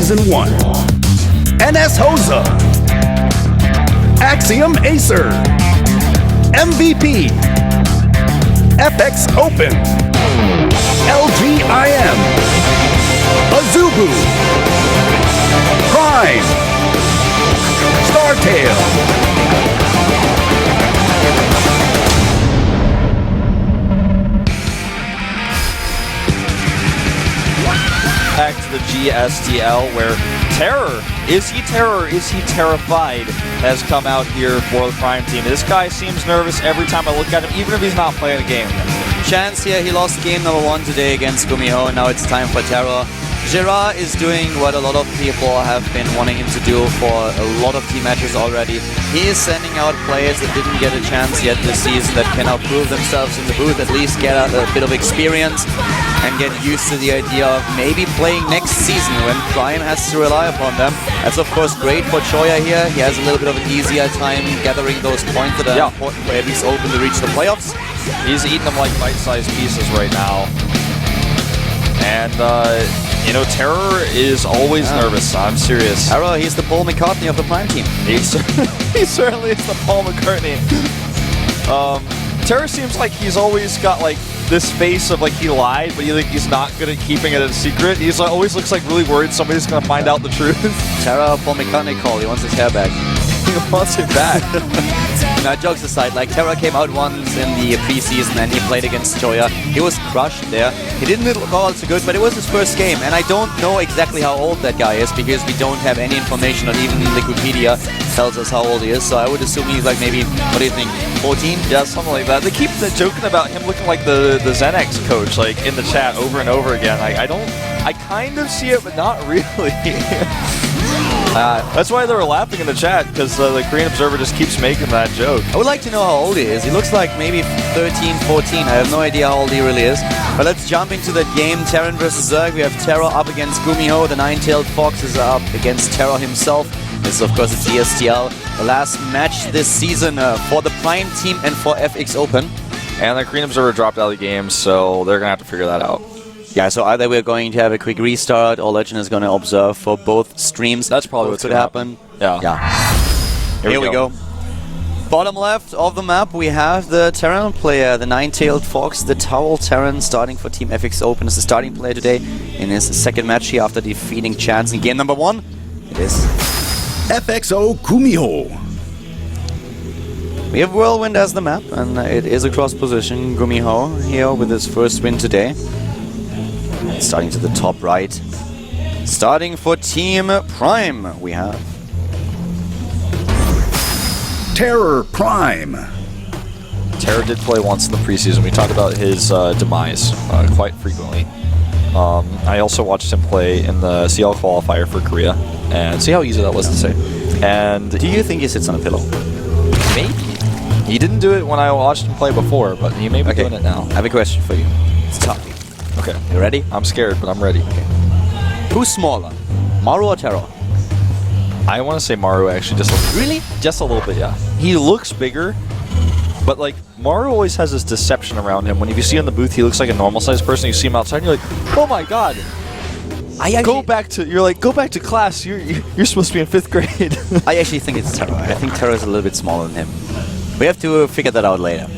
Season 1. NS Hosa, Axiom Acer, MVP, FXOpen, LGIM, Azubu, Prime, Startail. Back to the GSTL, where Terror, is he terrified, has come out here for the Prime team. This guy seems nervous every time I look at him, even if he's not playing a game. Chance here, he lost game number 1 today against Gumiho, and now it's time for Terror. Gerard is doing what a lot of people have been wanting him to do for a lot of team matches already. He is sending out players that didn't get a chance yet this season, that can now prove themselves in the booth, at least get a bit of experience and get used to the idea of maybe playing next season when Prime has to rely upon them. That's of course great for Choya here. He has a little bit of an easier time gathering those points that are important for FXOpen to reach the playoffs. He's eating them like bite-sized pieces right now. And, you know, Terror is always nervous. I'm serious. Terror, he's the Paul McCartney of the Prime team. He certainly is the Paul McCartney. Terror seems like he's always got, like, this face of, like, he lied, but he's not good at keeping it a secret. He's always looks like really worried somebody's going to find out the truth. Terror, Paul McCartney call. He wants his hair back. He wants it back. Now, jokes aside, like, Terra came out once in the preseason and he played against Choya. He was crushed there. He didn't look all too good, but it was his first game. And I don't know exactly how old that guy is because we don't have any information, not even Wikipedia tells us how old he is. So I would assume he's like maybe, what do you think, 14? Yeah, something like that. They keep joking about him looking like the Xenex coach, like, in the chat over and over again. I kind of see it, but not really. That's why they were laughing in the chat, because the Korean Observer just keeps making that joke. I would like to know how old he is. He looks like maybe 13, 14. I have no idea how old he really is. But let's jump into that game. Terran versus Zerg. We have Terror up against Gumiho. The Nine-Tailed Fox is up against Terror himself. This is, of course, the GSTL. The last match this season for the Prime team and for FXOpen. And the Korean Observer dropped out of the game, so they're going to have to figure that out. Yeah, so either we're going to have a quick restart or Legend is going to observe for both streams. That's probably what could happen. Yeah. Here we go. Bottom left of the map, we have the Terran player, the Nine-Tailed Fox, the Towel Terran, starting for Team FXOpen as the starting player today in his second match here after defeating Chance in game number 1. It is FXO Gumiho. We have Whirlwind as the map, and it is a cross position. Gumiho here with his first win today. Starting to the top right. Starting for Team Prime, we have Terror Prime. Terror did play once in the preseason. We talked about his demise quite frequently. I also watched him play in the CL qualifier for Korea, and see how easy that was to say. And do you think he sits on a pillow? Maybe. He didn't do it when I watched him play before, but he may be doing it now. I have a question for you. It's tough. Okay. You ready? I'm scared, but I'm ready. Okay. Who's smaller, Maru or Terror? I want to say Maru, actually. Just a little. Really? Just a little bit, yeah. He looks bigger, but like Maru always has this deception around him. When if you see him in the booth, he looks like a normal-sized person. You see him outside, and you're like, oh my god. Go back to class. You're supposed to be in 5th grade. I actually think it's Terror. I think Terror is a little bit smaller than him. We have to figure that out later.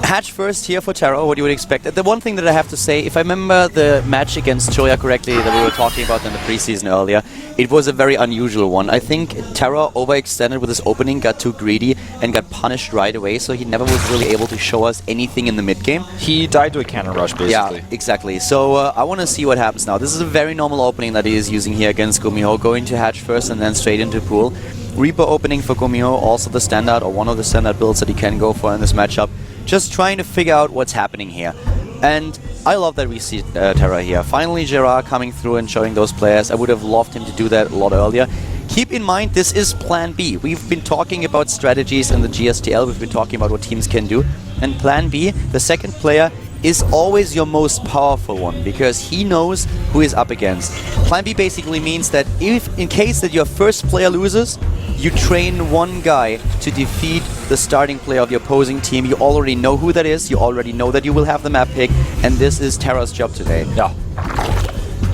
Hatch first here for Terror, what you would expect. The one thing that I have to say, if I remember the match against Choya correctly that we were talking about in the preseason earlier, it was a very unusual one. I think Terror overextended with his opening, got too greedy, and got punished right away, so he never was really able to show us anything in the mid-game. He died to a cannon rush, basically. Yeah, exactly. So I want to see what happens now. This is a very normal opening that he is using here against Gumiho, going to Hatch first and then straight into Pool. Reaper opening for Gumiho, also the standard, or one of the standard builds that he can go for in this matchup. Just trying to figure out what's happening here. And I love that we see Terra here. Finally, Gerard coming through and showing those players. I would have loved him to do that a lot earlier. Keep in mind, this is Plan B. We've been talking about strategies in the GSTL. We've been talking about what teams can do. And Plan B, the second player, is always your most powerful one because he knows who he's up against. Plan B basically means that if, in case that your first player loses, you train one guy to defeat the starting player of your opposing team. You already know who that is, you already know that you will have the map pick, and this is Terra's job today. Yeah.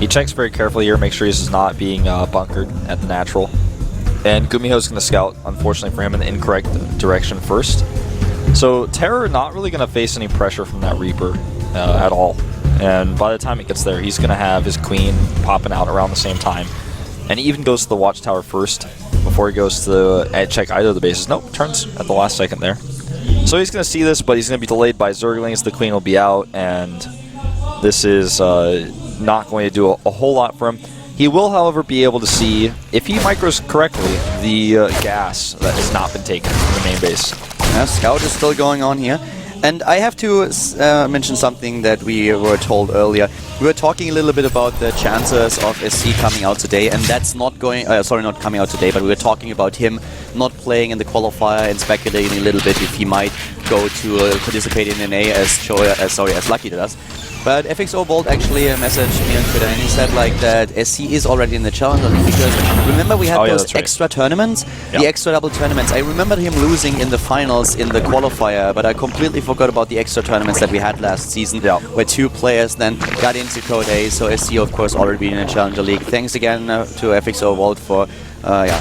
He checks very carefully here, make sure he's not being bunkered at the natural. And Gumiho's going to scout, unfortunately for him, in the incorrect direction first. So Terror not really going to face any pressure from that Reaper at all. And by the time it gets there, he's going to have his Queen popping out around the same time. And he even goes to the Watchtower first before he goes to check either of the bases. Nope, turns at the last second there. So he's going to see this, but he's going to be delayed by Zerglings. The Queen will be out, and this is not going to do a whole lot for him. He will, however, be able to see, if he micros correctly, the gas that has not been taken from the main base. Yeah, Scout is still going on here. And I have to mention something that we were told earlier. We were talking a little bit about the chances of SC coming out today, and that's not going... sorry, not coming out today, but we were talking about him not playing in the qualifier and speculating a little bit if he might go to participate in NA as Lucky does. But FXO Bolt actually messaged me on Twitter, and he said like that SC is already in the Challenger League, because remember we had those extra tournaments, the extra double tournaments. I remembered him losing in the finals in the qualifier, but I completely forgot about the extra tournaments that we had last season, where 2 players then got into Code A. So SC of course already been in the Challenger League. Thanks again to FXO Bolt for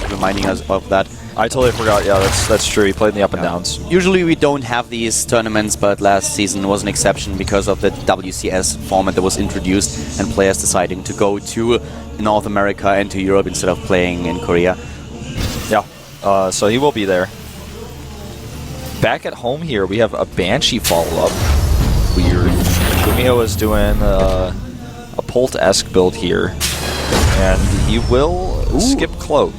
reminding us of that. I totally forgot. Yeah, that's true. He played in the up and downs. Usually we don't have these tournaments, but last season was an exception because of the WCS format that was introduced and players deciding to go to North America and to Europe instead of playing in Korea. Yeah, so he will be there. Back at home here, we have a Banshee follow-up. Weird. Gumiho is doing a Pult-esque build here, and he will skip Cloak.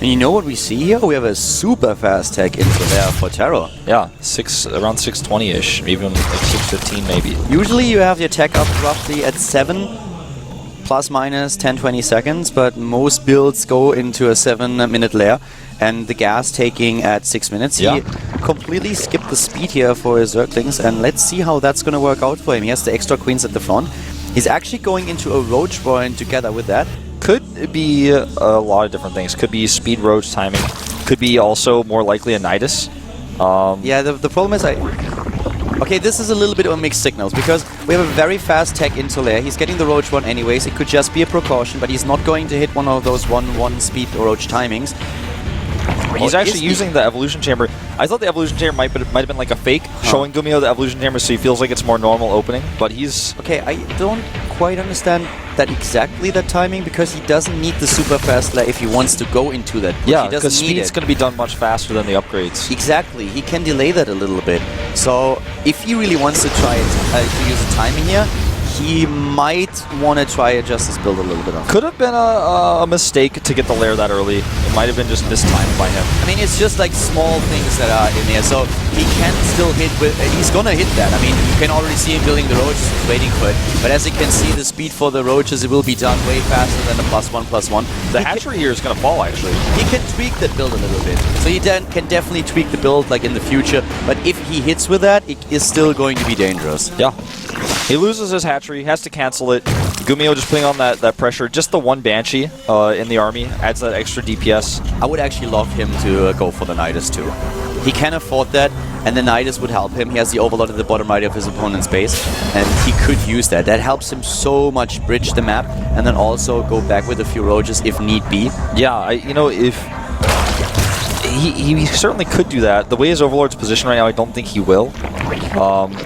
And you know what we see here? We have a super fast tech into there for Terror. Yeah, around 620-ish, even like 615 maybe. Usually you have your tech up roughly at 7, plus minus 10-20 seconds, but most builds go into a 7-minute layer, and the gas taking at 6 minutes. He completely skipped the speed here for his Zerglings, and let's see how that's going to work out for him. He has the extra Queens at the front. He's actually going into a Roach Warren together with that. Could be a lot of different things. Could be speed roach timing. Could be also more likely a Nidus. Yeah, the problem is okay, this is a little bit of mixed signals, because we have a very fast tech into lair. He's getting the Roach one anyways. It could just be a precaution, but he's not going to hit one of those 1-1 speed Roach timings. He's actually using the Evolution Chamber. I thought the Evolution Chamber might have been like a fake, showing Gumiho the Evolution Chamber so he feels like it's more normal opening, but he's... Okay, I don't quite understand that exactly, that timing, because he doesn't need the super fast layer if he wants to go into that. Yeah, because speed's going to be done much faster than the upgrades. Exactly, he can delay that a little bit. So if he really wants to try to use the timing here, he might want to try adjust his build a little bit on. Could have been a mistake to get the lair that early. It might have been just mistimed by him. I mean, it's just like small things that are in there, so he can still hit with... he's gonna hit that. I mean, you can already see him building the roaches, waiting for it. But as you can see, the speed for the roaches, it will be done way faster than the +1/+1. The hatchery here is gonna fall, actually. He can tweak that build a little bit. So he then can definitely tweak the build like in the future, but if he hits with that, it is still going to be dangerous. Yeah. He loses his hatchery, has to cancel it. Gumiho just putting on that pressure. Just the one Banshee in the army adds that extra DPS. I would actually love him to go for the Nidus too. He can afford that, and the Nidus would help him. He has the Overlord at the bottom right of his opponent's base, and he could use that. That helps him so much bridge the map, and then also go back with a few roaches if need be. Yeah, you know, if... He certainly could do that. The way his Overlord's positioned right now, I don't think he will.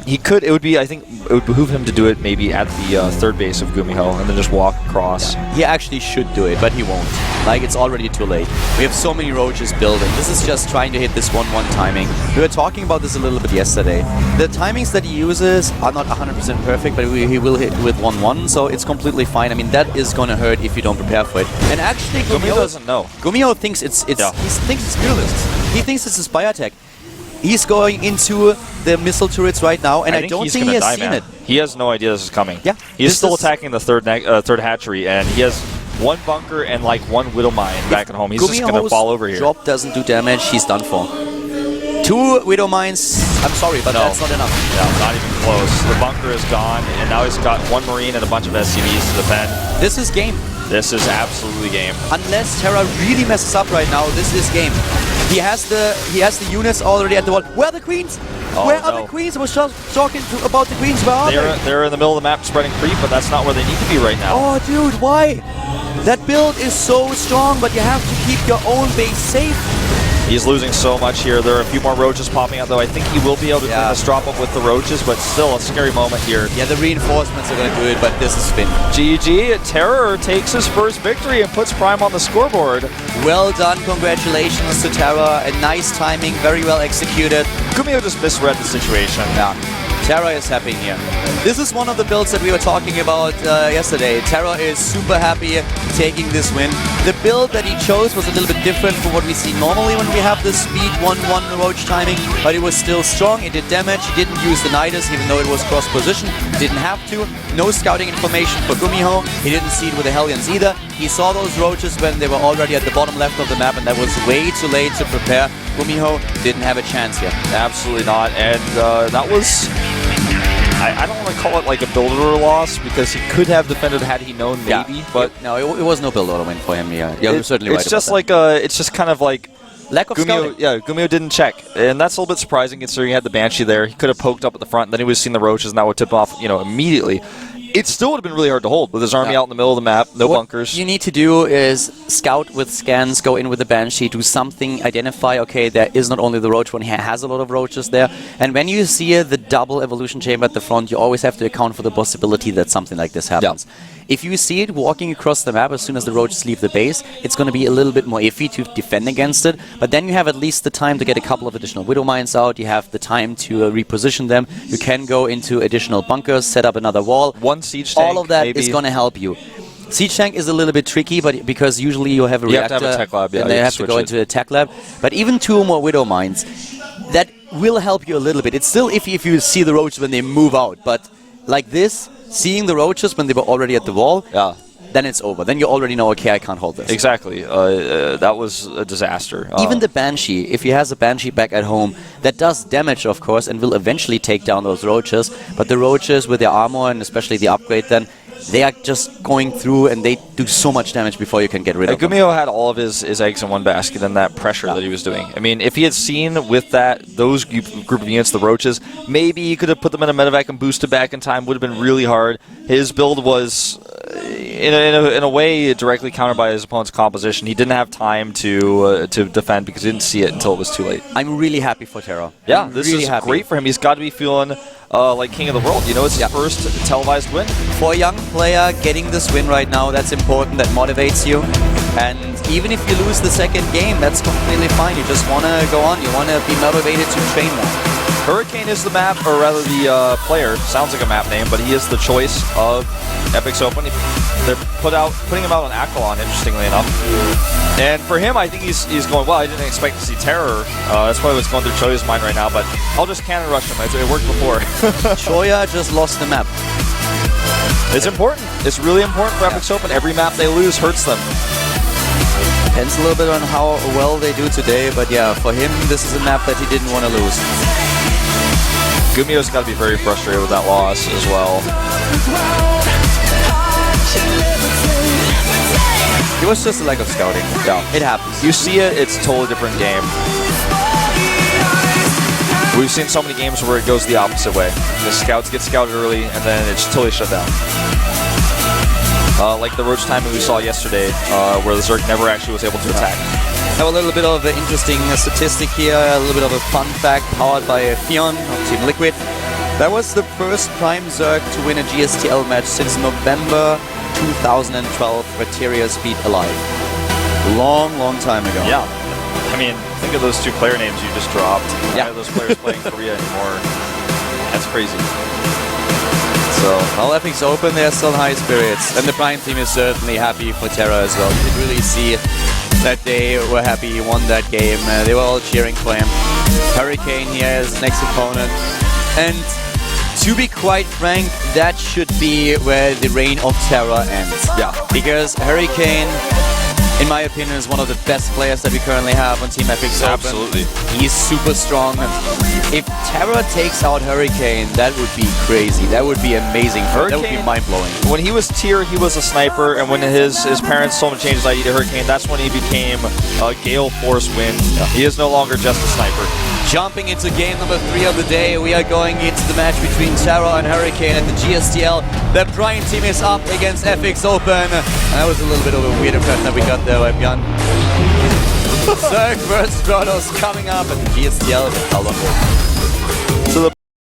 He could. It would be. I think it would behoove him to do it maybe at the third base of Gumiho and then just walk across. Yeah. He actually should do it, but he won't. Like, it's already too late. We have so many roaches building. This is just trying to hit this 1-1 timing. We were talking about this a little bit yesterday. The timings that he uses are not 100% perfect, but he will hit with 1-1, so it's completely fine. I mean, that is going to hurt if you don't prepare for it. And actually, Gumiho doesn't know. Gumiho thinks he thinks it's fearless. He thinks it's a spy attack. He's going into the missile turrets right now, and I don't think he has seen it. He has no idea this is coming. Yeah, he's still attacking the third hatchery, and he has one bunker and like one Widow Mine back at home. He's just going to fall over here. Drop doesn't do damage, he's done for. 2 Widow Mines, I'm sorry, but that's not enough. Yeah, not even close. The bunker is gone, and now he's got 1 Marine and a bunch of SCVs to defend. This is game. This is absolutely game. Unless Terra really messes up right now, this is game. He has the units already at the wall. Where are the queens? Where are the queens? I was just talking about the queens. Where are they? They're in the middle of the map spreading creep, but that's not where they need to be right now. Oh, dude, why? That build is so strong, but you have to keep your own base safe. He's losing so much here. There are a few more roaches popping out, though. I think he will be able to turn this drop up with the roaches, but still a scary moment here. Yeah, the reinforcements are going to do it, but this is Finn. GG, Terror takes his first victory and puts Prime on the scoreboard. Well done, congratulations to Terra. A nice timing, very well executed. Gumio just misread the situation. Yeah. Terra is happy here. This is one of the builds that we were talking about yesterday. Terra is super happy taking this win. The build that he chose was a little bit different from what we see normally when we have the speed 1-1 roach timing, but it was still strong, it did damage, he didn't use the Nidus even though it was cross position, didn't have to. No scouting information for Gumiho, he didn't see it with the Hellions either. He saw those roaches when they were already at the bottom left of the map, and that was way too late to prepare. Gumiho didn't have a chance here. Absolutely not, and that was... I don't want to call it like a builder loss because he could have defended had he known maybe, but no, it was no builder win for him. Yeah, you're certainly right. It's just like it's just kind of like lack of scouting. Yeah, Gumio didn't check, and that's a little bit surprising considering he had the Banshee there. He could have poked up at the front, and then he would have seen the roaches, and that would tip him off, immediately. It still would have been really hard to hold with his army out in the middle of the map, no bunkers. What you need to do is scout with scans, go in with the Banshee, do something, identify, okay, there is not only the roach one, he has a lot of roaches there. And when you see the double evolution chamber at the front, you always have to account for the possibility that something like this happens. If you see it walking across the map as soon as the roaches leave the base, it's going to be a little bit more iffy to defend against it, but then you have at least the time to get a couple of additional Widow Mines out, you have the time to reposition them, you can go into additional bunkers, set up another wall. One siege tank, all of that is going to help you. Siege tank is a little bit tricky, but because usually you have a reactor, have to have a tech lab, and they have to go into a tech lab. But even 2 more Widow Mines, that will help you a little bit. It's still iffy if you see the roaches when they move out, but like this, seeing the roaches when they were already at the wall, then it's over. Then you already know, okay, I can't hold this. Exactly. That was a disaster. Even the Banshee, if he has a Banshee back at home, that does damage, of course, and will eventually take down those roaches. But the roaches with their armor, and especially the upgrade then, they are just going through and they do so much damage before you can get rid of them. Gumio had all of his eggs in one basket and that pressure that he was doing. I mean, if he had seen with those group of units, the roaches, maybe he could have put them in a medevac and boosted back in time. Would have been really hard. His build was, in a way, directly countered by his opponent's composition. He didn't have time to defend because he didn't see it until it was too late. I'm really happy for Terra. Yeah, this is great for him. He's got to be feeling like king of the world. It's his first televised win. For a young player, getting this win right now, that's important. That motivates you. And even if you lose the second game, that's completely fine. You just want to go on. You want to be motivated to train more. Hurricane is the map, or rather the player. Sounds like a map name, but he is the choice of FXOpen. They're putting him out on Aquilon, interestingly enough. And for him, I think he's going, well, I didn't expect to see Terror. That's probably what's going through Choya's mind right now, but I'll just cannon rush him. It worked before. Choya just lost the map. It's important. It's really important for FXOpen. Every map they lose hurts them. Depends a little bit on how well they do today, but yeah, for him, this is a map that he didn't want to lose. Gumio's got to be very frustrated with that loss as well. It was just a lack of scouting. Yeah, it happens. You see it, it's a totally different game. We've seen so many games where it goes the opposite way. The scouts get scouted early, and then it's totally shut down. Like the roach timing we saw yesterday, where the Zerg never actually was able to attack. Have a little bit of an interesting statistic here, a little bit of a fun fact powered by Fion of Team Liquid. That was the first Prime Zerg to win a GSTL match since November 2012 Criteria Speed Alive. Long, long time ago. Yeah. I mean, think of those 2 player names you just dropped. Yeah. Those players playing Korea anymore. That's crazy. So, well, FXOpen, they're still high spirits. And the Prime team is certainly happy for Terra as well. You can really see that they were happy he won that game. They were all cheering for him. Hurricane here is next opponent. And to be quite frank, that should be where the reign of Terra ends. Yeah. Because Hurricane in my opinion, is one of the best players that we currently have on Team FXOpen. Absolutely. He's super strong. If Terra takes out Hurricane, that would be crazy. That would be amazing. That would be mind-blowing. When he was tier, he was a sniper, and when his parents told him to change his ID to Hurricane, that's when he became a Gale Force Wind. Yeah. He is no longer just a sniper. Jumping into game number 3 of the day, we are going into the match between Terra and Hurricane at the GSTL. The Prime team is up against FXOpen. That was a little bit of a weird impression that we got there by Björn. Zerg vs. Protoss coming up at the GSTL in Cologne.